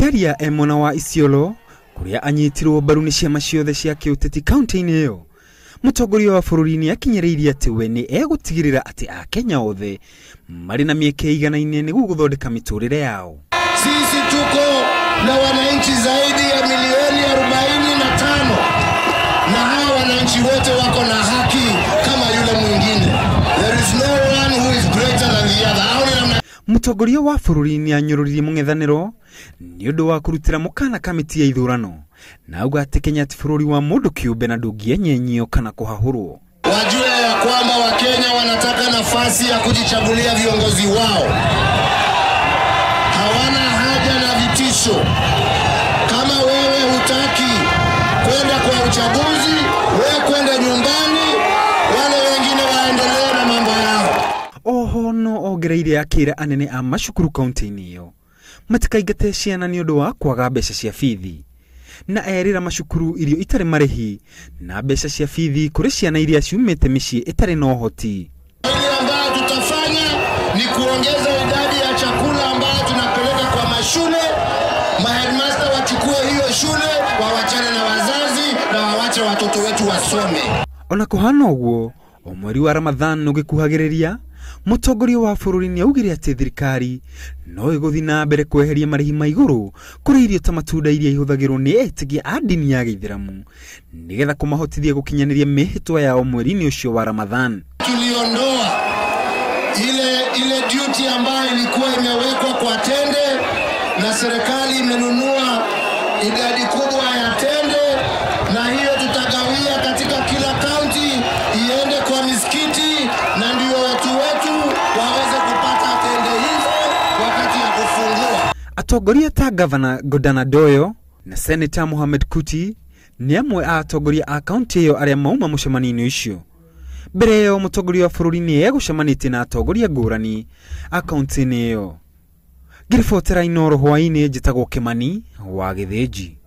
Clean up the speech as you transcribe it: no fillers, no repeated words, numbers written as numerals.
Akiaria emona wa Isiolo kuria anyitirwo mbaru ni ciama ciothe cia kiuteti county-ini iyo, mutongoria wa bururi ni akinyereirie ati we ni egutigirira ati Akenya othe mari na mieke igana-ini niguo guthondeka miturire yao. Sisi tuko na wananchi zaidi ya milioni 45 na hawa wananchi wote wako na haki kama yule mwingine. There is no one who is greater than the other. Mutongoria wa bururi ni anyururirie mung'ethaniro ni undu wa kurutira mukana kamiti ya ithurano na auga ati Kenya ti bururi wa mundu kiumbe na ndungienyanyio kana kuhahurwo. Wajue ya kwamba Wakenya wanataka nafasi ya kujichagulia viongozi wao. Hawana haja na vitisho. Kama wewe hutaki kwenda kwa uchaguzi, wewe kwenda nyumbani, wale wengine waendelee na mambo yao. Oho no ogereire akira anene a macukuru county-ini iyo matikaigate ciana ni undu wa kwaga mbeca cia bithi, na erira macukuru irio itari marehi na mbeca cia bithi kuri ciana iria ciumite micii itari na uhoti. Ile ambayo tutafanya ni kuongeza idadi ya chakula ambayo tunapeleka kwa mashule. Maheadmaster wachukue hiyo shule, wawachane na wazazi na wawache watoto wetu wasome. Ona kuhana uguo, omweri wa Ramadhan ugikuhagiriria, mutongoria wa bururi ni augire ati thirikari no iguthi na mbere kweheria marihi ma iguru kuri irio ta matunda iria ihuthagirwo ni etigia a dini ya Githiramu nigetha kumahotithia gukinyaniria mihitwa yao mweri-ini ucio wa Ramadhan. Tuliondoa ile duty ambayo ilikuwa imewekwa kwa tende, na serikali imenunua idadi kubwa ya tende, na hiyo tutagawia katika kila county iende kwa misikiti, na ndio watu wetu waweze kupata tende hizo wakati ya kufungua. Atongoria ta Governor Godana Doyo na Senator Mohamed Kuti ni amwe a atongoria a county iyo aria mauma mucemanio icio. Mbere yo mutongoria wa bururi ni egucemanite na atongoria ngurani a county-ini iyo. Ngiribotera Inooro hwaini njitagwo Kimani wa Githĩnji.